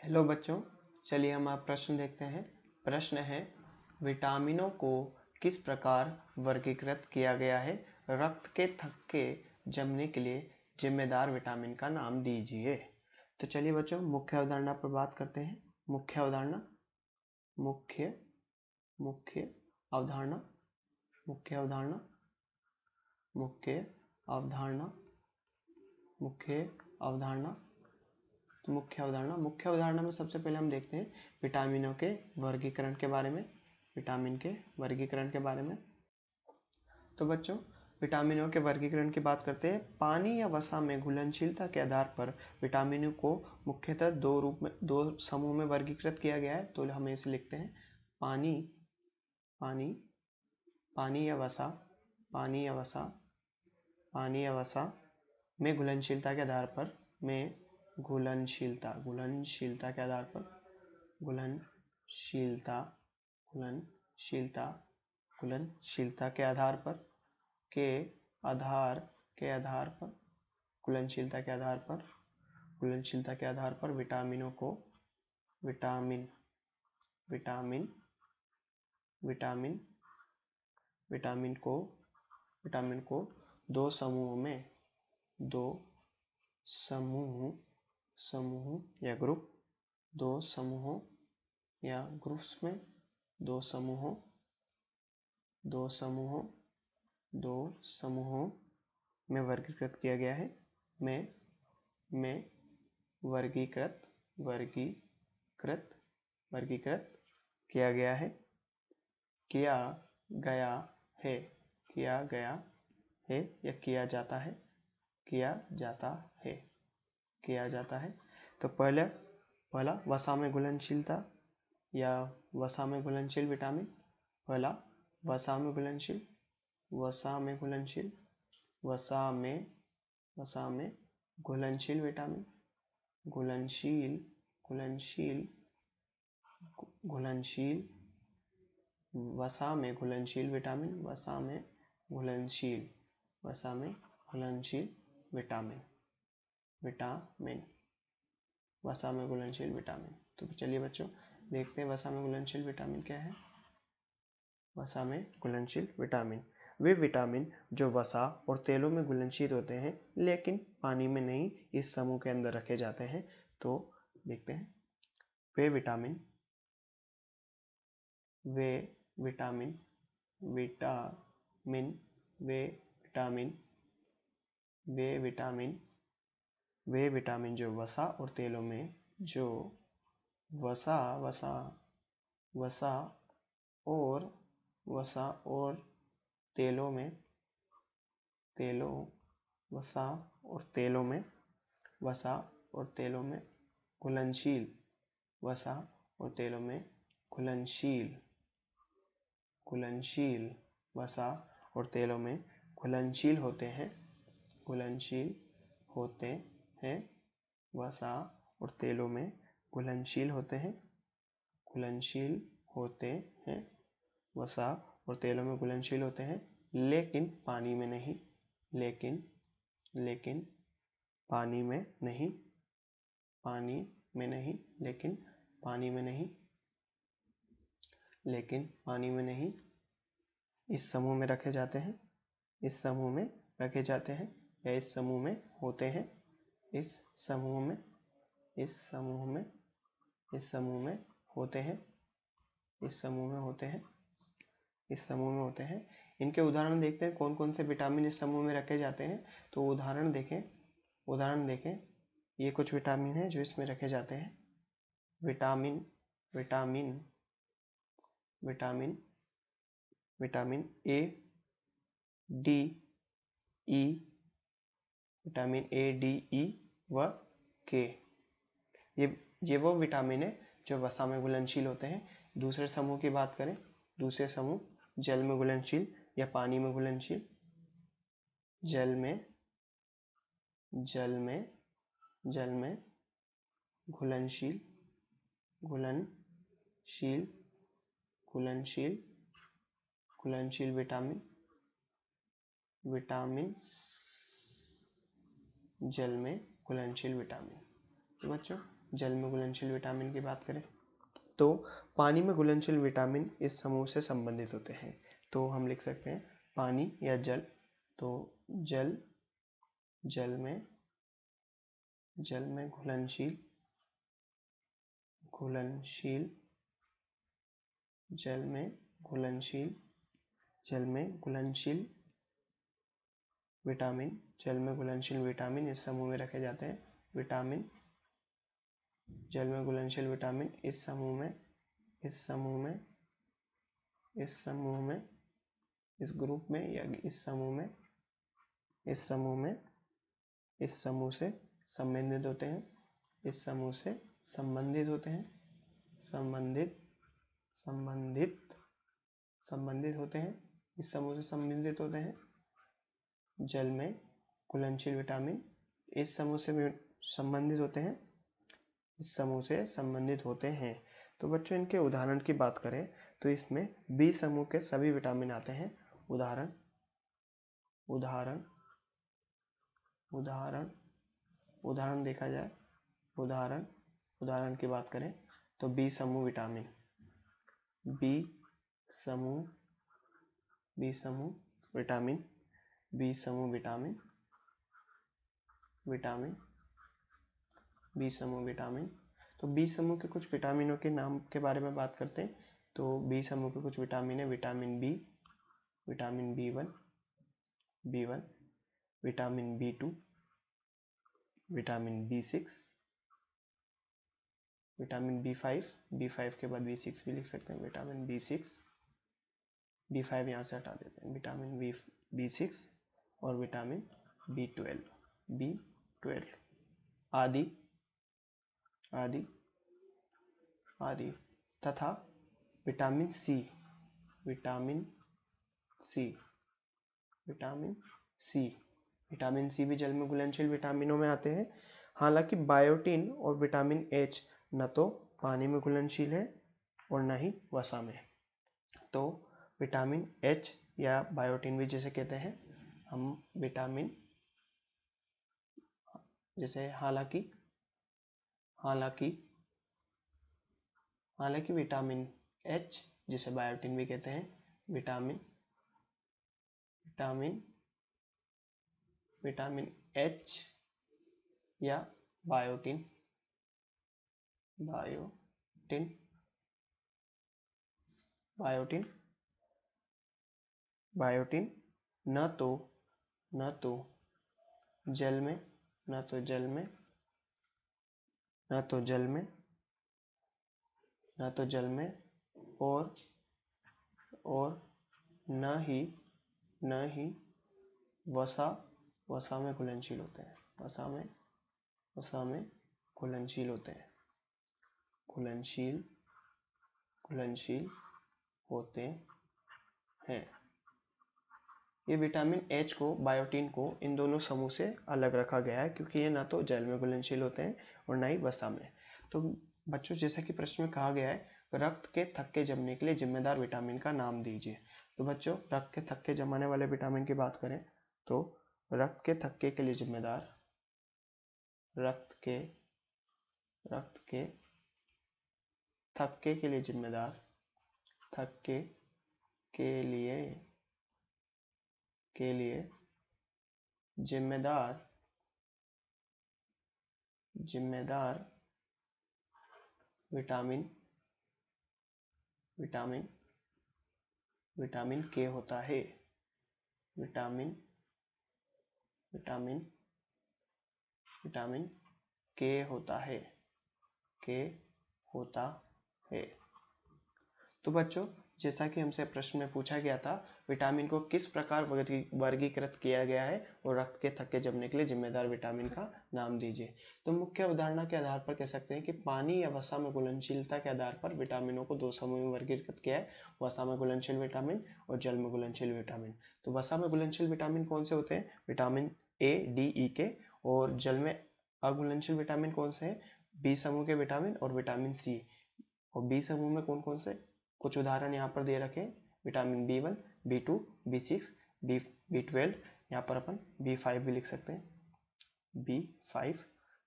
Hello बच्चों, चलिए हम आप प्रश्न देखते हैं। प्रश्न है, विटामिनों को किस प्रकार वर्गीकृत किया गया है? रक्त के थक्के जमने के लिए जिम्मेदार विटामिन का नाम दीजिए। तो चलिए बच्चों, मुख्य अवधारणा पर बात करते हैं। मुख्य अवधारणा मुख्य मुख्य अवधारणा मुख्य अवधारणा मुख्य अवधारणा मुख्य अवधारणा तो मुख्य अवधारणा में सबसे पहले हम देखते हैं विटामिनों के वर्गीकरण के बारे में। विटामिन के वर्गीकरण के बारे में तो बच्चों, विटामिनों के वर्गीकरण की बात करते हैं। पानी या वसा में घुलनशीलता के आधार पर विटामिनों को मुख्यतः दो समूह में वर्गीकृत किया गया है। तो हम इसे लिखते हैं पानी पानी पानी या वसा पानी या वसा पानी या वसा में घुलनशीलता के आधार पर घुलनशीलता के आधार पर घुलनशीलता घुलनशीलता के आधार पर विटामिनों को विटामिन विटामिन विटामिन विटामिन को विटामिन को दो समूह या ग्रुप दो समूहों या ग्रुप्स में दो समूहों में वर्गीकृत किया गया है। में वर्गीकृत किया गया है किया गया है या किया जाता है। तो पहला वसा में घुलनशीलता या वसा में घुलनशील विटामिन। पहला वसा में घुलनशील विटामिन वसा में घुलनशील विटामिन। तो चलिए बच्चों, देखते हैं वसा में घुलनशील विटामिन क्या है। वसा में घुलनशील विटामिन वे विटामिन जो वसा और तेलों में घुलनशील होते हैं लेकिन पानी में नहीं, इस समूह के अंदर रखे जाते हैं। तो देखते हैं वे विटामिन जो वसा और तेलों में वसा और तेलों में घुलनशील वसा और तेलों में घुलनशील होते हैं वसा और तेलों में घुलनशील होते हैं वसा और तेलों में घुलनशील होते हैं लेकिन पानी में नहीं लेकिन पानी में नहीं इस समूह में रखे जाते हैं या इस समूह में होते हैं इस समूह में होते हैं। इनके उदाहरण देखते हैं, कौन कौन से विटामिन इस समूह में रखे जाते हैं। तो उदाहरण देखें ये कुछ विटामिन हैं जो इसमें रखे जाते हैं। Vitamin A, D, E, vitamin A, D, E व के। ये वो विटामिन है जो वसा में घुलनशील होते हैं। दूसरे समूह की बात करें, दूसरे समूह जल में घुलनशील या पानी में घुलनशील। जल में घुलनशील विटामिन जल में घुलनशील विटामिन। तो बच्चों, जल में घुलनशील विटामिन की बात करें तो पानी में घुलनशील विटामिन इस समूह से संबंधित होते हैं। तो हम लिख सकते हैं पानी या जल, तो जल में घुलनशील विटामिन इस समूह में रखे जाते हैं। जल में घुलनशील विटामिन इस समूह में इस ग्रुप में या इस समूह से संबंधित होते हैं। इस समूह से संबंधित होते हैं। इस समूह से संबंधित होते हैं। जल में घुलनशील विटामिन इस समूह से संबंधित होते हैं। इस समूह से संबंधित होते हैं। तो बच्चों इनके उदाहरण की बात करें तो इसमें बी समूह के सभी विटामिन आते हैं। उदाहरण देखा जाए, उदाहरण की बात करें तो बी समूह विटामिन तो बी समूह के कुछ विटामिनों के नाम के बारे में बात करते हैं। तो बी समूह के कुछ विटामिन है vitamin B, vitamin B1, vitamin B2, vitamin B6, vitamin B5 के बाद B6 भी लिख सकते हैं। विटामिन B6, B5 यहाँ से हटा देते हैं। विटामिन B6 और विटामिन B12 आदि तथा विटामिन सी भी जल में घुलनशील विटामिनों में आते हैं। हालांकि बायोटिन और विटामिन एच न तो पानी में घुलनशील है और न ही वसा में। तो विटामिन एच या बायोटिन भी जैसे कहते हैं हम विटामिन, जैसे हालांकि विटामिन एच जिसे बायोटिन भी कहते हैं, विटामिन एच या बायोटिन न तो जल में और न ही वसा में घुलनशील होते हैं। घुलनशील होते हैं। ये विटामिन एच को, बायोटिन को इन दोनों समूह से अलग रखा गया है क्योंकि ये ना तो जल में घुलनशील होते हैं और ना ही वसा में। तो बच्चों जैसा कि प्रश्न में कहा गया है रक्त के थक्के जमने के लिए जिम्मेदार विटामिन का नाम दीजिए। तो बच्चों रक्त के थक्के जमाने वाले विटामिन की बात करें तो रक्त के थक्के के लिए जिम्मेदार जिम्मेदार विटामिन के होता है। विटामिन के होता है। तो बच्चों जैसा कि हमसे प्रश्न में पूछा गया था विटामिन को किस प्रकार वर्गीकृत किया गया है और रक्त के थक्के जमने के लिए जिम्मेदार विटामिन का नाम दीजिए। तो मुख्य अवधारणा के आधार पर कह सकते हैं कि पानी या वसा में घुलनशीलता के आधार पर विटामिनों को दो समूह में वर्गीकृत किया है, वसा में घुलनशील विटामिन और जल में घुलनशील विटामिन। तो वसा में घुलनशील विटामिन कौन से होते हैं? विटामिन A, D, E के। और जल में अघुलनशील विटामिन कौन से हैं? बी समूह के विटामिन और विटामिन सी। और बी समूह में कौन कौन से? कुछ उदाहरण यहाँ पर दे रखे हैं, vitamin B1, B2, B6, B12, यहाँ पर अपन B5 भी लिख सकते हैं।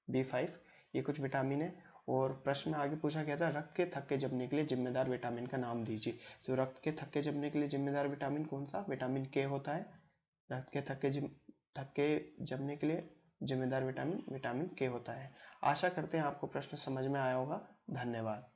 B5 ये कुछ विटामिन है। और प्रश्न आगे पूछा गया था, रक्त के थक्के जमने के लिए जिम्मेदार विटामिन का नाम दीजिए। तो रक्त के थक्के जमने के लिए जिम्मेदार विटामिन कौन सा? विटामिन के होता है। रक्त के थक्के जमने के लिए जिम्मेदार विटामिन विटामिन के होता है। आशा करते हैं आपको प्रश्न समझ में आया होगा। धन्यवाद।